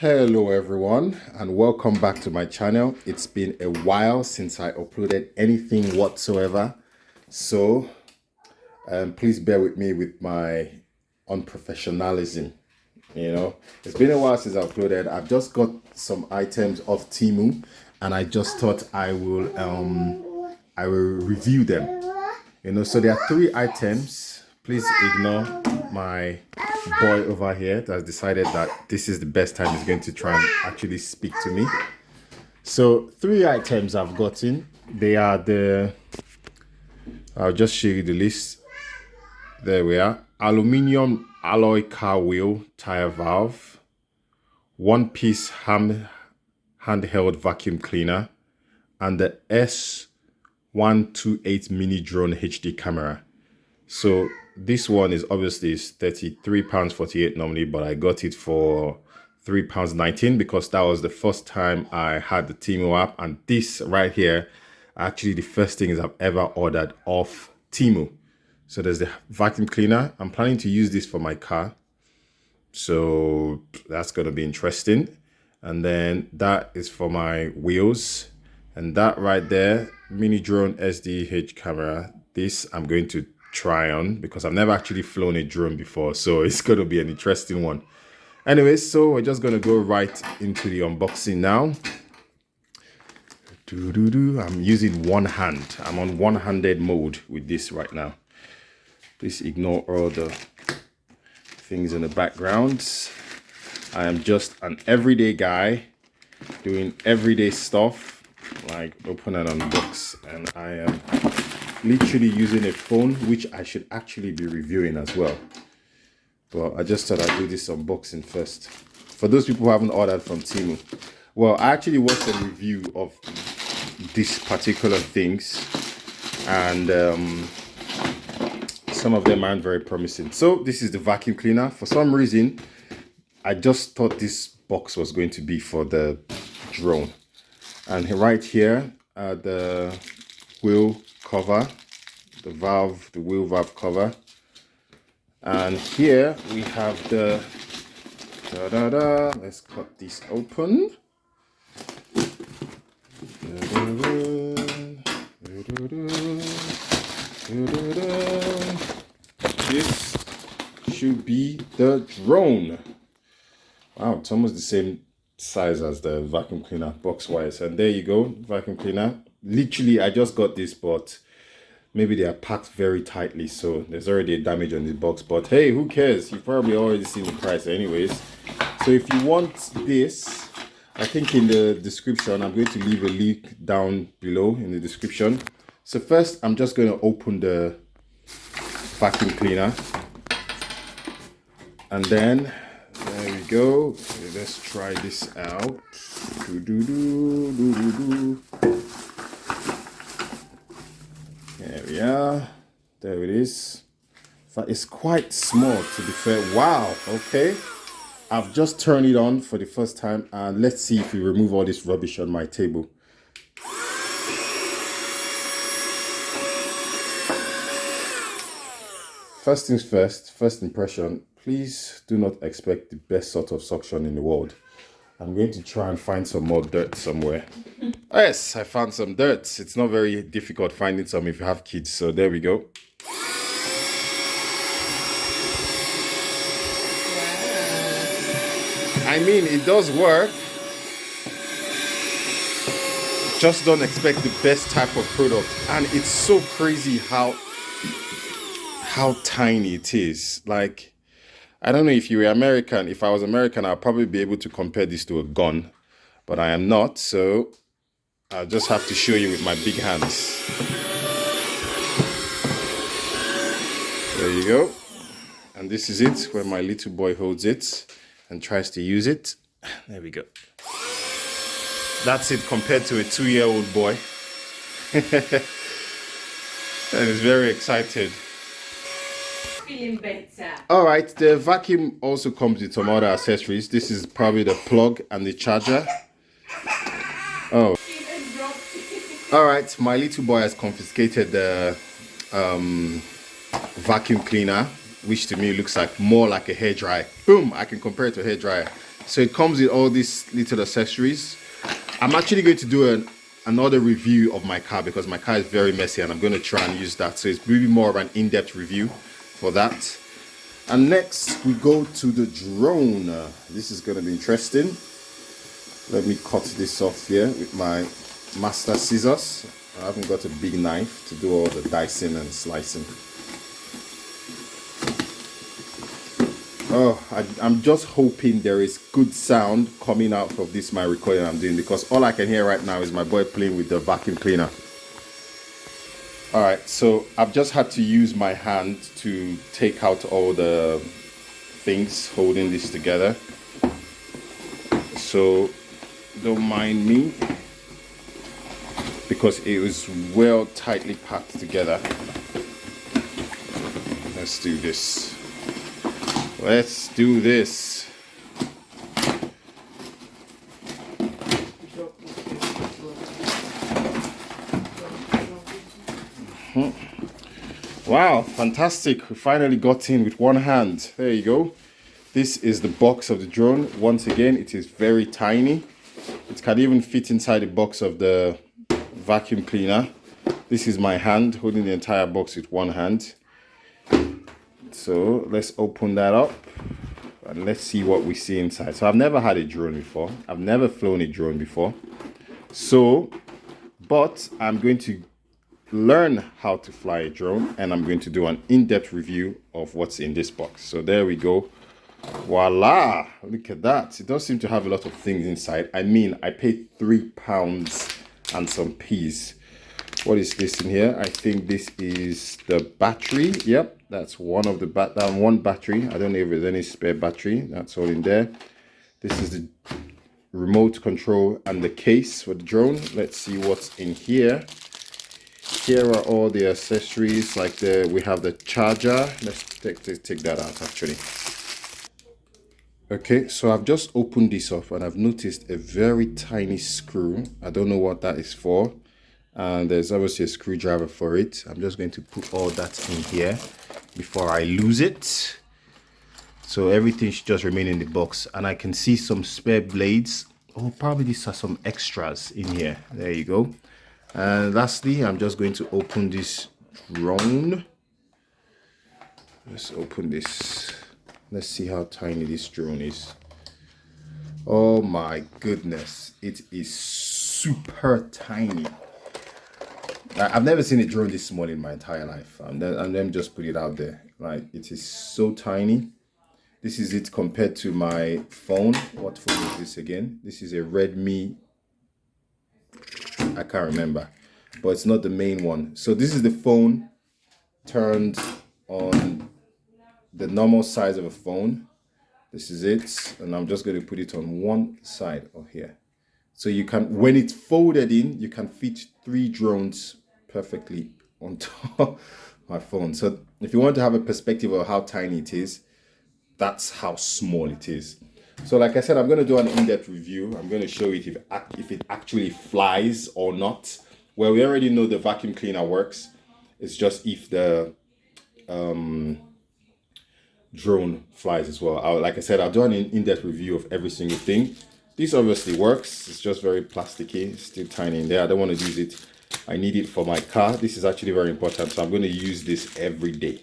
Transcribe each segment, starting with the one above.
Hello everyone and welcome back to my channel. It's been a while since I uploaded anything whatsoever, so please bear with me with my unprofessionalism. It's been a while since I uploaded. I've just got some items off Temu and I just thought I will review them. So there are three items. Please ignore my boy over here that has decided that this is the best time he's going to try and actually speak to me. So three items I've gotten. They are I'll just show you the list. There we are. Aluminium alloy car wheel tire valve, one-piece handheld vacuum cleaner, and the S128 mini drone HD camera. So this one is obviously £33.48 normally, but I got it for £3.19 because that was the first time I had the Temu app, and this right here actually the first things I've ever ordered off Temu. So there's the vacuum cleaner. I'm planning to use this for my car, so that's going to be interesting. And then that is for my wheels, and that right there, mini drone SDH camera, this I'm going to try on because I've never actually flown a drone before, so it's going to be an interesting one. Anyways, so we're just going to go right into the unboxing now. I'm using one hand. I'm on one-handed mode with this right now. Please ignore all the things in the background. I am just an everyday guy doing everyday stuff like open and unbox, and I am literally using a phone, which I should actually be reviewing as well. But I just thought I'd do this unboxing first. For those people who haven't ordered from Temu, well, I actually watched a review of these particular things, and some of them aren't very promising. So this is the vacuum cleaner. For some reason, I just thought this box was going to be for the drone. And right here are the wheel cover, the wheel valve cover, and here we have the let's cut this open. This should be the drone. Wow, it's almost the same size as the vacuum cleaner box wise, and there you go, vacuum cleaner. Literally I just got this, but maybe they are packed very tightly, so there's already a damage on the box, but hey, who cares? You've probably already seen the price anyways. So if you want this, I think in the description I'm going to leave a link down below in the description. So first I'm just going to open the vacuum cleaner, and then there we go. Okay, let's try this out. There we are. There it is. It's quite small, to be fair. Wow. Okay. I've just turned it on for the first time, and let's see if we remove all this rubbish on my table. First things first, first impression, please do not expect the best sort of suction in the world. I'm going to try and find some more dirt somewhere. Yes, I found some dirt. It's not very difficult finding some if you have kids, so there we go. Wow. I mean, it does work. Just don't expect the best type of product. And it's so crazy how tiny it is. Like, I don't know if you were American. If I was American, I'd probably be able to compare this to a gun, but I am not, so I'll just have to show you with my big hands. There you go. And this is it, where my little boy holds it and tries to use it. There we go. That's it compared to a 2-year-old boy. And he's very excited. All right, the vacuum also comes with some other accessories. This is probably the plug and the charger. Oh, all right, my little boy has confiscated the vacuum cleaner, which to me looks like more like a hairdryer. Boom, I can compare it to a hairdryer. So it comes with all these little accessories. I'm actually going to do another review of my car because my car is very messy and I'm going to try and use that. So it's really more of an in-depth review for that. And next we go to the drone. This is going to be interesting. Let me cut this off here with my master scissors. I haven't got a big knife to do all the dicing and slicing. Oh, I'm just hoping there is good sound coming out of this my recording I'm doing, because all I can hear right now is my boy playing with the vacuum cleaner. Alright, so I've just had to use my hand to take out all the things holding this together. So don't mind me, because it was well tightly packed together. Let's do this. Let's do this. Wow, fantastic. We finally got in with one hand. There you go. This is the box of the drone. Once again, it is very tiny. It can even fit inside the box of the vacuum cleaner. This is my hand holding the entire box with one hand. So let's open that up and let's see what we see inside. So I've never had a drone before. I've never flown a drone before. But I'm going to learn how to fly a drone and I'm going to do an in-depth review of what's in this box. So there we go. Voila, look at that. It does seem to have a lot of things inside. I mean, I paid £3 and some peas. What is this in here? I think this is the battery. Yep, that's one of the one battery. I don't know if there's any spare battery. That's all in there. This is the remote control and the case for the drone. Let's see what's in here. Here are all the accessories, like we have the charger. Let's take that out actually. Okay, so I've just opened this up and I've noticed a very tiny screw. I don't know what that is for. And there's obviously a screwdriver for it. I'm just going to put all that in here before I lose it. So everything should just remain in the box. And I can see some spare blades. Oh, probably these are some extras in here. There you go. And lastly, I'm just going to open this drone. Let's open this. Let's see how tiny this drone is. Oh my goodness. It is super tiny. I've never seen a drone this small in my entire life. And then just put it out there. Like, it is so tiny. This is it compared to my phone. What phone is this again? This is a Redmi. I can't remember. But it's not the main one. So this is the phone turned on the normal size of a phone. This is it. And I'm just going to put it on one side of here. So you can, when it's folded in, you can fit 3 drones perfectly on top of my phone. So if you want to have a perspective of how tiny it is, that's how small it is. So like I said, I'm going to do an in-depth review. I'm going to show it if it actually flies or not. Well, we already know the vacuum cleaner works. It's just if the drone flies as well. Like I said, I'll do an in-depth review of every single thing. This obviously works. It's just very plasticky. It's still tiny in there. I don't want to use it. I need it for my car. This is actually very important. So I'm going to use this every day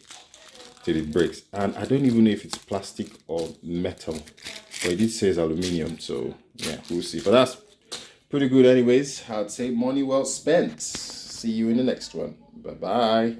till it breaks. And I don't even know if it's plastic or metal. But it did say it's aluminium. So yeah, we'll see. But that's pretty good anyways. I'd say money well spent. See you in the next one. Bye-bye.